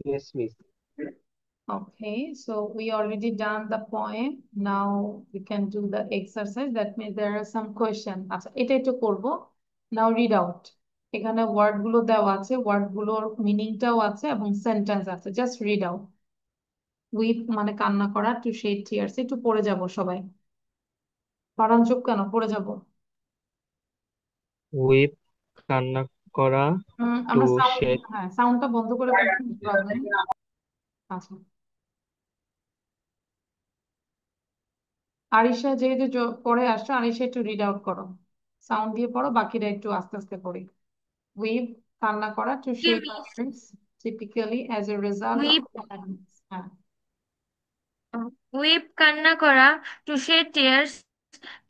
Yes, miss. Okay, so we already done the poem. Now we can do the exercise. That means there are some question. আচ্ছা এটা একটু করবো। Now read out. এখানে word গুলো দেওয়া আছে, word গুলোর মিনিংটাও আছে এবং সেন্টেন্স আছে। Just read out. উইপ মানে কান্না করা, টু শেড টিয়ার্স। একটু পড়ে যাব সবাই। বারান চুপ কেন? পড়ে যাব। উইপ কান্না করা, টু আমরা সাউন্ড, শেড। হ্যাঁ সাউন্ডটা বন্ধ করে পড়ছি, প্রবলেম। আচ্ছা, আরিশা যেহেতু পড়ে আসছো, আরিশা একটু রিড আউট করো। সাউন্ড দিয়ে পড়ো, বাকিরা একটু আস্তে আস্তে পড়ি। উইভ কান্না করা, to shed Miss. Tears typically as a result of Weep, sadness। হ্যাঁ, weep কান্না করা, to shed tears,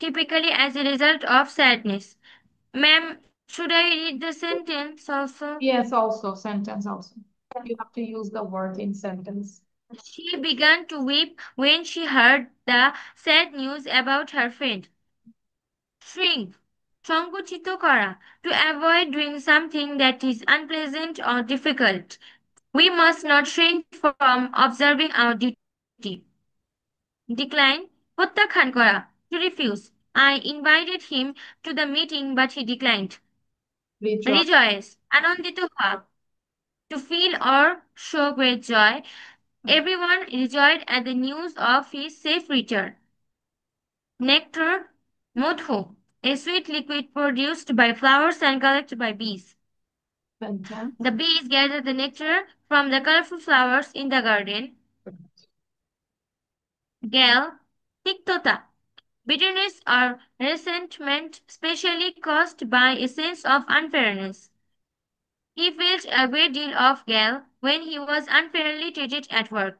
typically as a result of sadness. Ma'am, should I read the sentence also? yes, also sentence also. You have to use the word in sentence. She began to weep when she heard the sad news about her friend. Shrink, সংকুচিত করা, to avoid doing something that is unpleasant or difficult. We must not shrink from observing our duty. Decline, প্রত্যাখ্যান করা, to refuse. I invited him to the meeting but he declined. Rejoice, Rejoice, আনন্দিত হওয়া, to feel or show great joy. Everyone rejoiced at the news of his safe return. Nectar, Madhu, a sweet liquid produced by flowers and collected by bees. sentence. The bees gather the nectar from the colorful flowers in the garden. Gale, তিক্ততা, bitterness or resentment, specially caused by a sense of unfairness. He felt a great deal of gall when he was unfairly treated at work.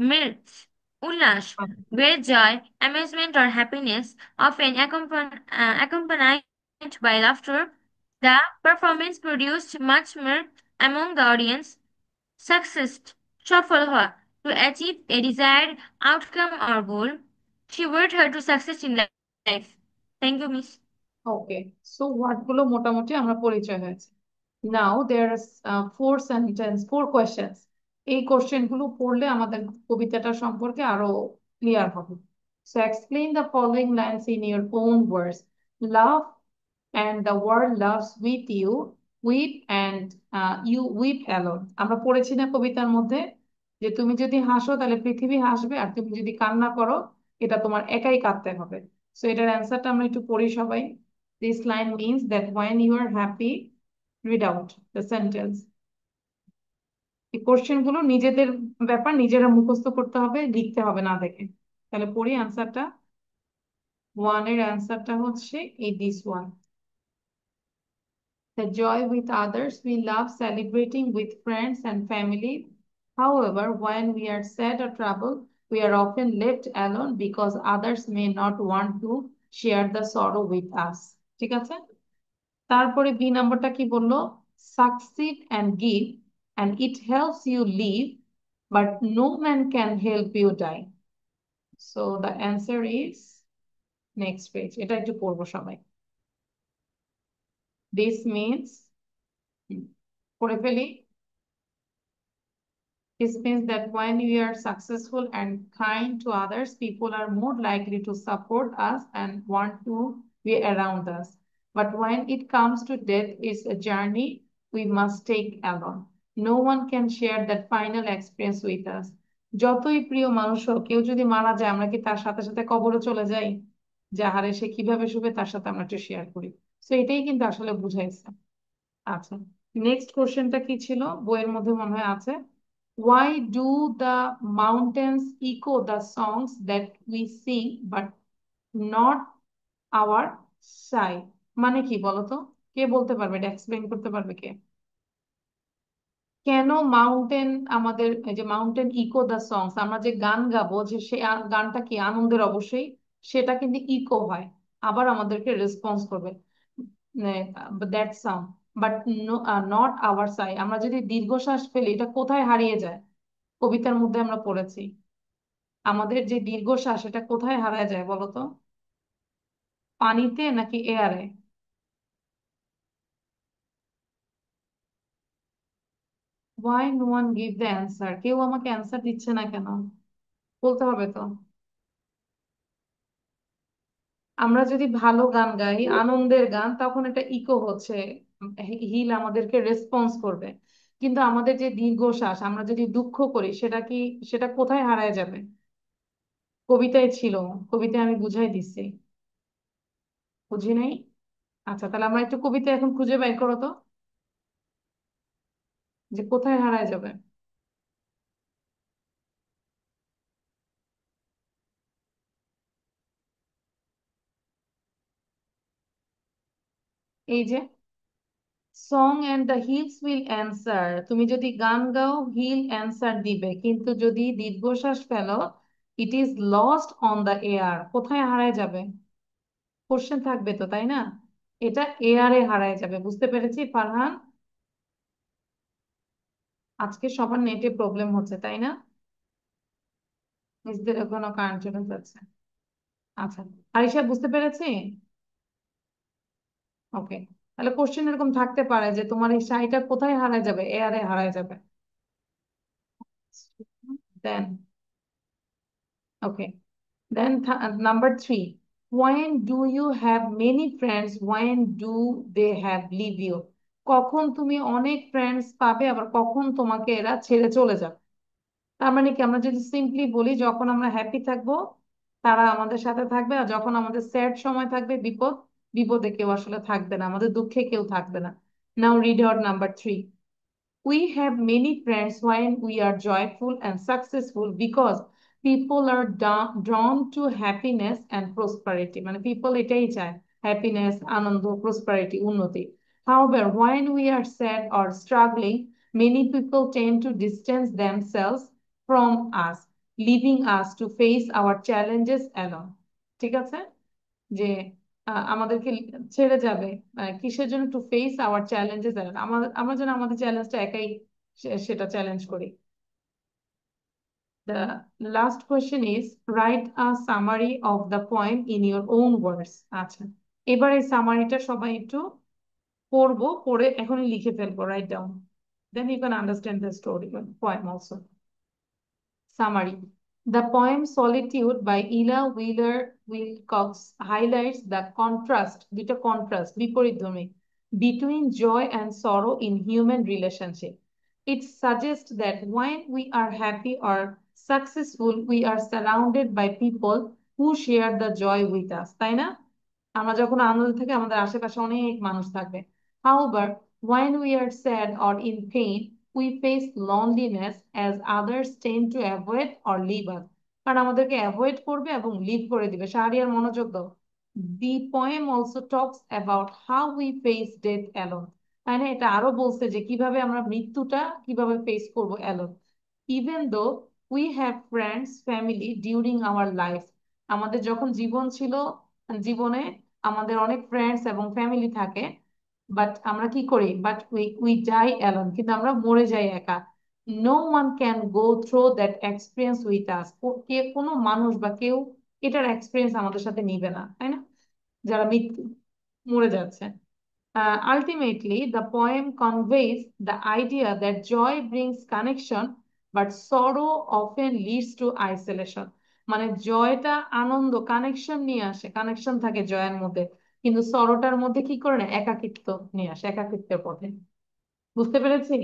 Mirth, উল্লাস, great joy, amusement or happiness, often accompanied by laughter. The performance produced much mirth among the audience. Success, সফল হওয়া, to achieve a desired outcome or goal. She worked hard to success in life. Thank you, Miss. Okay, so word গুলো মোটামুটি আমরা পরিচয় হয়েছে। Now there four sentence, four questions. এই question গুলো পড়লে আমাদের কবিতাটা সম্পর্কে আরো ক্লিয়ার হবে। So explain the following lines in your own words. Love and the world loves with you, weep and you weep alone। আমরা পড়েছি না কবিতার মধ্যে যে তুমি যদি হাসো তাহলে পৃথিবী হাসবে, আর তুমি যদি কান্না করো এটা তোমার একাই কাঁদতে হবে। সো এটার অ্যান্সারটা আমরা একটু পড়ি সবাই। This line means that when you are happy, read out the sentence। এই কোশ্চেন গুলো নিজেদের ব্যাপার, নিজেরা মুখস্থ করতে হবে, লিখতে হবে না দেখে। তাহলে পড়ি অ্যান্সারটা। ওয়ান এর অ্যান্সারটা হচ্ছে এই this one. The joy with others, we love celebrating with friends and family. However, when we are sad or troubled, we are often left alone because others may not want to share the sorrow with us। ঠিক আছে? তারপরে B নাম্বারটা কি বললো? Succeed and give, and it helps you live, but no man can help you die. So the answer is next page। এটা একটু পড়বো সবাই। This means, পড়ে ফেলি। This means that when we are successful and kind to others, people are more likely to support us and want to be around us. But when it comes to death, it's a journey we must take alone. No one can share that final experience with us. যতই প্রিয় মানুষ হোক, কেউ যদি মারা যায় আমরা কি তার সাথে সাথে কবরে চলে যাই? যাহারে সে কিভাবে শুবে তার সাথে আমরা একটু শেয়ার করি। তো এটাই কিন্তু আসলে বুঝাইছে। আচ্ছা, নেক্সট কোশ্চেনটা কি ছিল? বইয়ের মধ্যে মনে হয় আছে। Why do the mountains echo the songs that we sing but not our sigh? মানে কি বলতো? কে বলতে পারবে? এটা এক্সপ্লেইন করতে পারবে কে? কেন মাউন্টেন আমাদের, এই যে মাউন্টেন ইকো দ্য সংস, আমরা যে গান গাবো যে সে গানটা কি আনন্দের অবশ্যই, সেটা কিন্তু ইকো হয়, আবার আমাদেরকে রেসপন্স করবে, that sound. But not our সাই, আমরা যদি দীর্ঘশ্বাস ফেলি এটা কোথায় হারিয়ে যায়? কবিতার মধ্যে আমরা পড়েছি আমাদের যে দীর্ঘশ্বাস এটা কোথায় হারায় যায় বলতো? পানিতে নাকি এয়ারে? Why no one give the answer, কেউ আমাকে অ্যান্সার দিচ্ছে না কেন? বলতে হবে তো। আমরা যদি ভালো গান গাই, আনন্দের গান, তখন এটা ইকো হচ্ছে, হিল আমাদেরকে রেসপন্স করবে। কিন্তু আমাদের যে দীর্ঘশ্বাস, আমরা যদি দুঃখ করি, সেটা কি, সেটা কোথায় হারায় যাবে? কবিতায় ছিল, কবিতায় আমি বুঝাই দিচ্ছি। বুঝি নাই? আচ্ছা, তাহলে আমরা একটু কবিতা এখন খুঁজে বের করো তো, যে কোথায় হারায় যাবে। এই যে, song and the hills will answer, তুমি যদি গান গাও হিল অ্যান্সার দিবে, কিন্তু যদি দীর্ঘশ্বাস ফেলো, it is lost on the air, কোথায় হারায় যাবে? কোশ্চেন থাকবে তো, তাই না? এটা এয়ারে হারায় যাবে। বুঝতে পেরেছি ফারহান? আজকে সবার নেটে প্রবলেম হচ্ছে, তাই না? নিজেদের এখনো কারেন্ট চলে যাচ্ছে। আচ্ছা, আরিশা বুঝতে পেরেছি। ওকে, তাহলে কোশ্চেন এরকম থাকতে পারে যে তোমার এই শাড়িটা কোথায় হারায় যাবে? এয়ারে হারায় যাবে। দেন, ওকে, then number three, when do you have many friends? When do they have leave you? কখন তুমি অনেক ফ্রেন্ডস পাবে, আবার কখন তোমাকে এরা ছেড়ে চলে যাবে? তার মানে কি, আমরা যদি সিম্পলি বলি, যখন আমরা হ্যাপি থাকবো তারা আমাদের সাথে থাকবে, আর যখন আমাদের স্যাড সময় থাকবে, বিপদ, বিপদে কেউ আসলে থাকবে না, আমাদের দুঃখে কেউ থাকবে না। Now read out number three. We have many friends when we are joyful and successful because people are drawn to happiness and prosperity. মানে people এটাই চায়, happiness, আনন্দ, prosperity, উন্নতি। However, when we are sad or struggling, many people tend to distance themselves from us, leaving us to face our challenges alone. ঠিক আছে? যে আমাদেরকে ছেড়ে যাবে, কিসের জন্য? টু ফেস আওয়ার চ্যালেঞ্জেস, আমরা যেন আমাদের চ্যালেঞ্জটা একাই সেটা চ্যালেঞ্জ করি। The last question is write a summary of the poem in your own ওয়ার্ডস। আচ্ছা, এবার এই সামারিটা সবাই একটু পড়বো, পড়ে এখনই লিখে ফেলবো, write down, then you can understand the story poem also. Summary. The poem Solitude by Ella Wheeler Wilcox highlights the contrast, দুইটা contrast, বিপরীতধর্মী, between joy and sorrow in human relationship. It suggests that when we are happy or successful, we are surrounded by people who share the joy with us, তাই না? আমরা যখন আনন্দে থাকি, আমাদের আশেপাশে অনেক মানুষ থাকবে। However, when we are sad or in pain, we face loneliness as others tend to avoid or leave us. কারণ আমাদেরকে অ্যাভয়েড করবে এবং লিভ করে দিবে। শাহরিয়ার মনোযোগ দাও। The poem also talks about how we face death alone. তাই না? এটা আরো বলছে যে কিভাবে আমরা মৃত্যুটা কিভাবে ফেস করবো alone. Even though we have friends, family during our life. আমাদের যখন জীবন ছিল, জীবনে আমাদের অনেক ফ্রেন্ডস এবং ফ্যামিলি থাকে, বাট আমরা কি করি? বাট উই ডাই অ্যালোন, কিন্তু আমরা মরে যাই একা। No one can go through that experience with us, কে, কোনো মানুষ বা কেউ এটার এক্সপিরিয়েন্স আমাদের সাথে নিবে না, তাই না? যারা মৃত্যু, মরে যাচ্ছে। Ultimately, the poem conveys the idea that joy brings connection, but sorrow often leads to isolation. মানে জয়টা আনন্দ, কানেকশন নিয়ে আসে, কানেকশন থাকে জয়ের মধ্যে, কিন্তু সরোটার মধ্যে কি করে না, একাকিত্ব নিয়ে আসে, একাকিত্বের পথে। বুঝতে পেরেছি?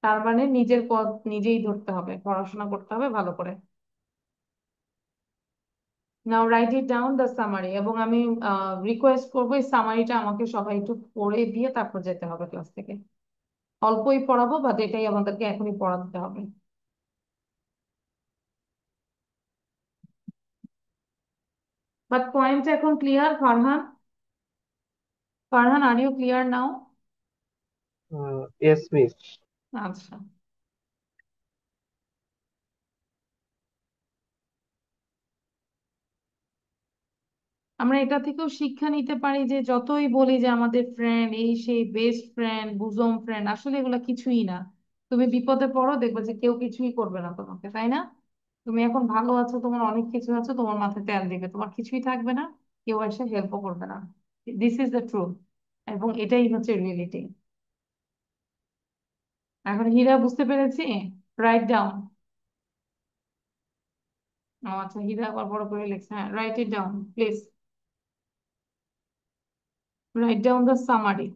তার মানে নিজের পথ নিজেই ধরতে হবে, পড়াশোনা করতে হবে ভালো করে। Now write it down the summary, এবং আমি রিকোয়েস্ট করবো এই সামারিটা আমাকে সবাই একটু পড়ে দিয়ে তারপর যেতে হবে ক্লাস থেকে। অল্পই পড়াবো, বা এটাই আমাদেরকে এখনই পড়াতে হবে। বাট পয়েন্টটা এখন clear Farhan? Farhan, are you clear now? Yes, miss. আচ্ছা, আমরা এটা থেকেও শিক্ষা নিতে পারি যে যতই বলি যে আমাদের ফ্রেন্ড এই সেই বেস্ট ফ্রেন্ড, বুজম ফ্রেন্ড, আসলে এগুলা কিছুই না। তুমি বিপদে পড়ো, দেখবে যে কেউ কিছুই করবে না তোমাকে, তাই না? তুমি এখন ভালো আছো, তোমার অনেক কিছু আছে, তোমার মাথায় তেল দিবে, তোমার কিছুই থাকবে না, কেউ এসে হেল্পও করবে না। দিস ইজ দ্য ট্রুথ, এবং এটাই হচ্ছে রিয়েলিটি। এখন হীরা বুঝতে পেরেছি। Write down. ও আচ্ছা, হীরা আবার বড় করে লিখছে। হ্যাঁ, right it down please. Write down the summary.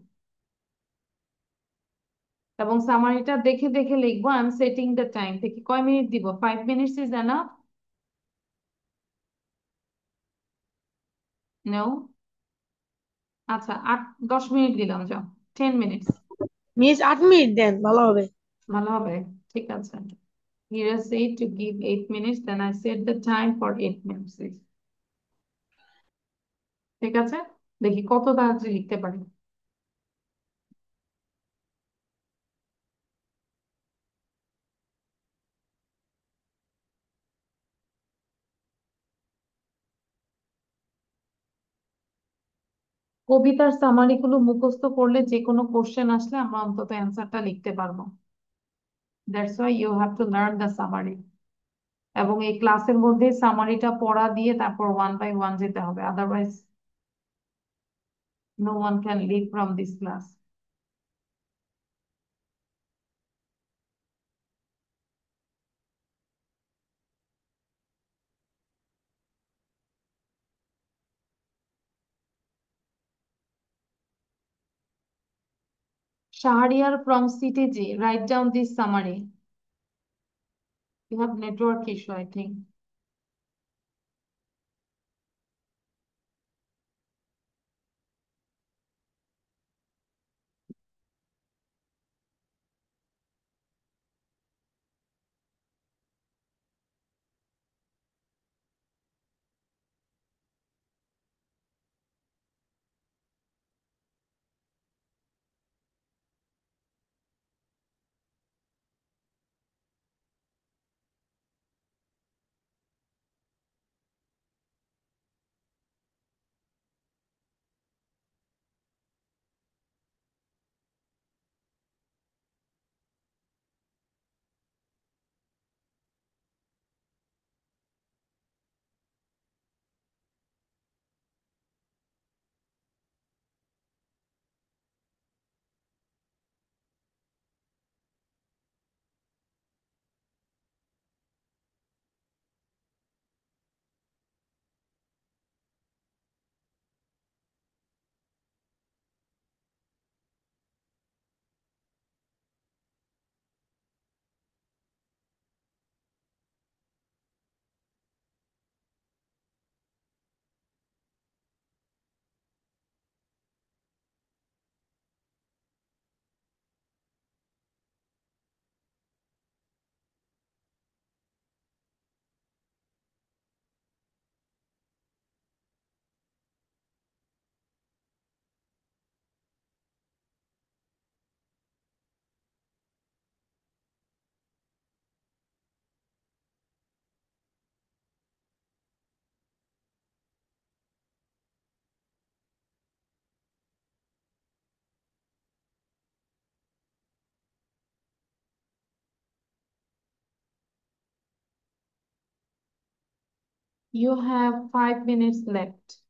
এবং সামারিটা দেখে দেখে লিখবো। I am setting the time. দেখি কয় মিনিট দিব। 5 মিনিটস ইজ এনাফ? নো। আচ্ছা, 10 মিনিট দিলাম, যাও। 10 মিনিটস। মিস 8 মিনিট দেন, ভালো হবে। ভালো হবে। ঠিক আছে। Hira said to give 8 minutes, then I set the time for 8 minutes. ঠিক আছে, দেখি কত তাড়াতাড়ি লিখতে পারি। কবিতার সামারি গুলো মুখস্থ করলে যে কোনো কোশ্চেন আসলে আমরা অন্তত অ্যান্সারটা লিখতে পারবো। That's why you have to learn the summary. এবং এই ক্লাসের মধ্যে সামারিটা পড়া দিয়ে তারপর ওয়ান বাই ওয়ান যেতে হবে, otherwise no one can leave from this class. Shahriar from CTG, write down this summary. You have network issue, I think. You have 5 minutes left.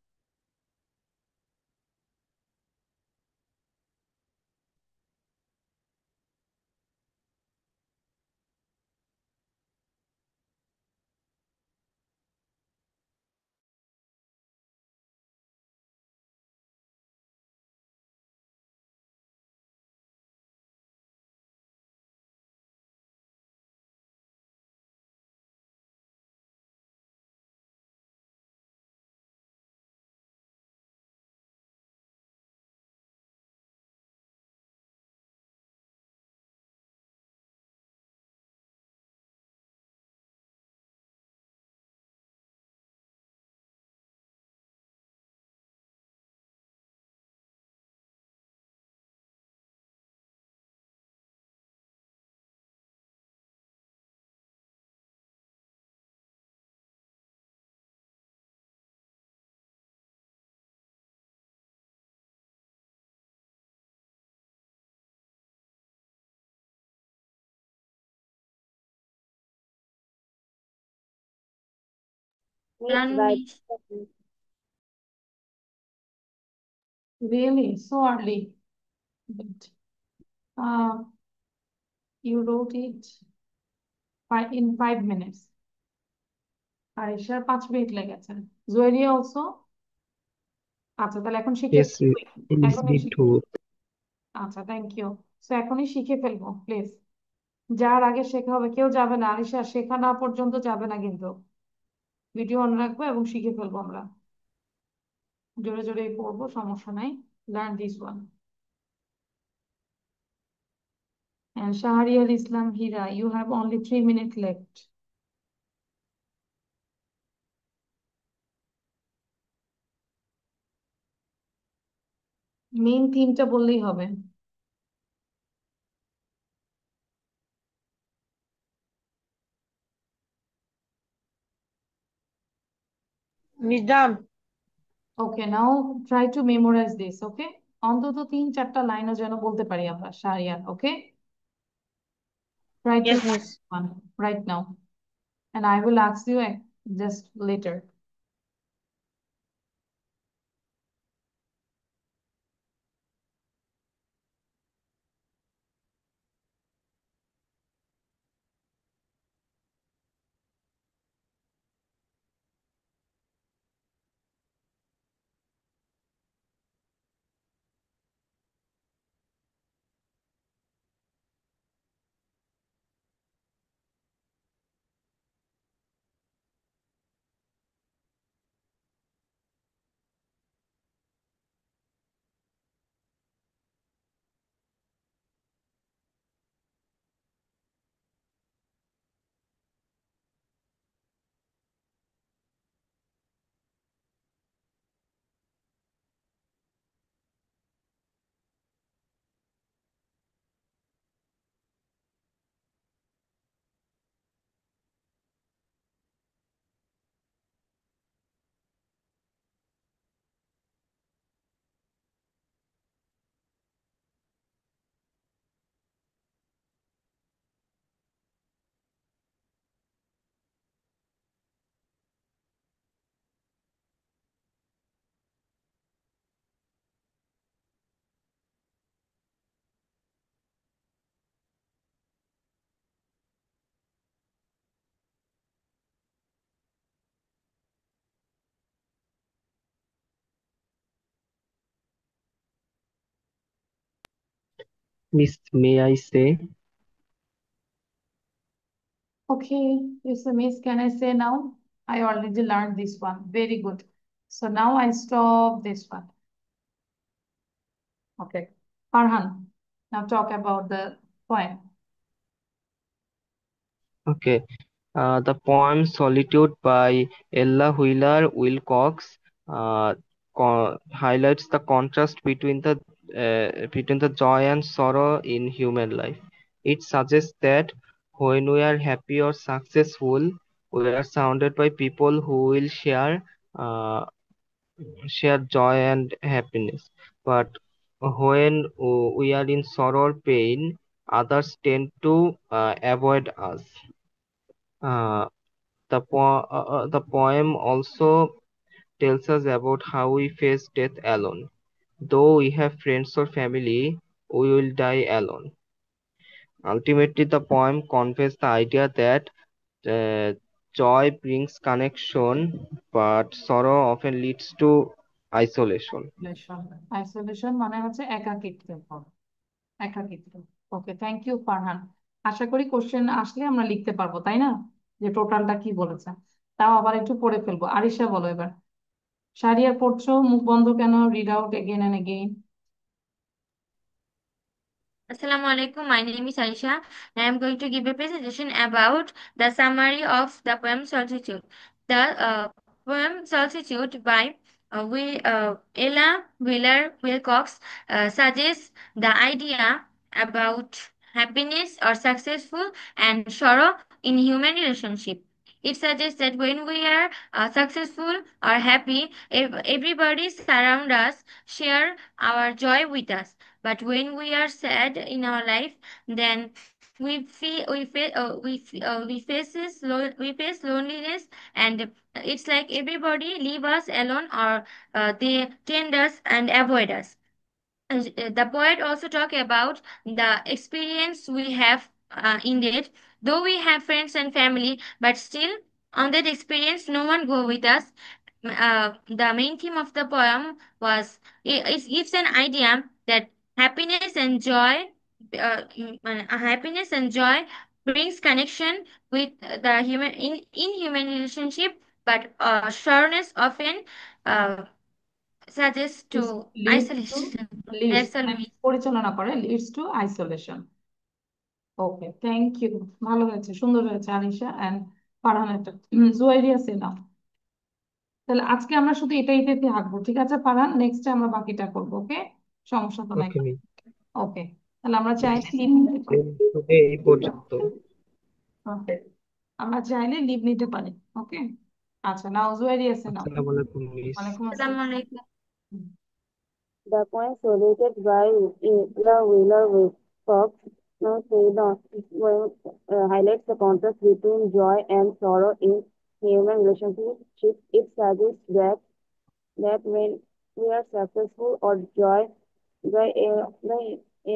Miss Done, right. miss. Really? So early? But, uh, You wrote it in 5 minutes. আরিশার 5 minute লেগেছে। Juwairiya also. আচ্ছা, তাহলে এখন শিখে Yes, Miss এখনই me শিখে। too. আচ্ছা, thank you. তো এখনই শিখে ফেলবো প্লিজ। যার আগে শেখা হবে কেউ যাবে না, আরিশা শেখা না পর্যন্ত যাবে না কিন্তু। ভিডিও অন রাখবো এবং শিখে ফেলবো আমরা। জোরে জোরে পড়বো, সমস্যা নাই। Learn this one. And Shahriar Islam Hira, you have only 3 minutes left. Main থিমটা বললেই হবে। Miss done. Okay, now try to memorise this. Okay, অন্তত 3-4টা লাইনও যেন বলতে পারি আমরা Shahriar. Okay, try to Yes, Miss. one right now and I will ask you just later. Miss, may I say? Okay, yes, miss, can I say now? I already learned this one. Very good. So now I stop this one. Okay, Farhan, now talk about the poem. Okay. The poem Solitude by Ella Wheeler Wilcox highlights the contrast between the joy and sorrow in human life. It suggests that when we are happy or successful, we are surrounded by people who will uh, share joy and happiness. But when we are in sorrow or pain, others tend to avoid us. Uh, the poem also tells us about how we face death alone. Though we have friends or family, we will die alone. Ultimately, the poem conveys the idea that uh, joy brings connection, but sorrow often leads to isolation. Isolation মানে হচ্ছে একাকিত্ব। একাকিত্ব। ওকে, thank you Farhan. আশা করি question আসলে আমরা লিখতে পারবো, তাই না? যে টোটালটা কি বলেছে। তাও আবার একটু পড়ে ফেলবো। আরিশা বলো এবার। শাহরিয়ার পড়ছো, মুখ বন্ধ কেন? Read out again and again. Assalamu alaikum. My name is Aisha. I am going to give a presentation about the summary of the poem Solitude. The poem Solitude by Ella Wheeler Wilcox suggests the idea about happiness or successful and sorrow in human relationship. It suggests that when we are successful or happy, everybody around us share our joy with us. But when we are sad in our life, then we face loneliness, and it's like everybody leave us alone, or they tend us and avoid us. The poet also talk about the experience we have indeed. Though we have friends and family, but still, on that experience, no one go with us. The main theme of the poem was it gives an idea that happiness and joy, happiness and joy brings connection with the human in human relationship, but sureness often uh, suggests to leads to isolation. Leads মানে Isolation. পরিচালনা করে leads to isolation. Okay, thank you. ভালো হয়েছে, সুন্দর হয়েছে Anisha and Farhan. এটা জুয়াইরিয়া সিনফ। তাহলে আজকে আমরা শুধু এটাইতে থাকবো, ঠিক আছে ফারহান? নেক্সট আমরা বাকিটা করবো, ওকে? সমস্যা তো নাই। ওকে মিস। ওকে, তাহলে আমরা চাইলে লিভ নিতে পারি। টুডে এই পর্যন্ত। Okay. আমরা চাইলে লিভ নিতে পারি। ওকে, আচ্ছা, নাও জুয়াইরিয়া সিনফ। আসসালামু আলাইকুম মিস। ওয়ালাইকুম আসসালাম। Assalamualaikum. Hmm. The point suggested by the Wheeler Fox highlights the contrast between joy and sorrow in human relationships. It suggests that when we are successful or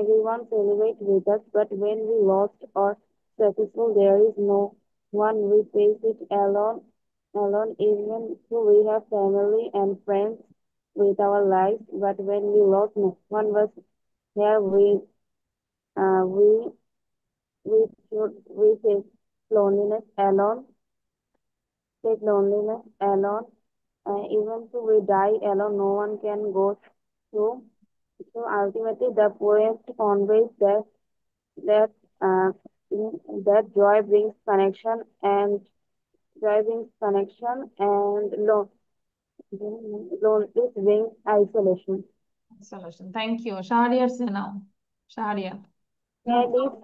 everyone celebrates with us, but when we lost or successful, there is no one. We face it alone, even though we have family and friends with our lives. But when we lost, no one was here. Uh, we, we loneliness alone, take loneliness alone. Even though we die alone, no one can go through. So ultimately, the poet conveys that uh, that joy brings connection and loneliness brings isolation. Solution. Thank you. Shahriar Sinao. Shahriar. Can I leave?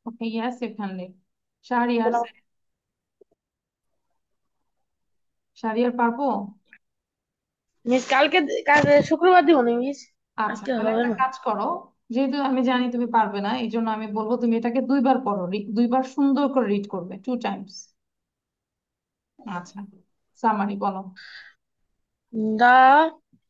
Okay, yes, you can leave. Shahriar. Can I- Shahriar পারবো? Miss কালকে শুক্রবার দিব না miss, আচ্ছা, আজকে তাহলে হবে একটা না। কাজ করো। যেহেতু আমি জানি তুমি পারবে না, এই জন্য আমি বলবো তুমি এটাকে দুইবার পড়ো, দুইবার সুন্দর করে রিড করবে, 2 টাইমস। আচ্ছা, সামারি বলো। The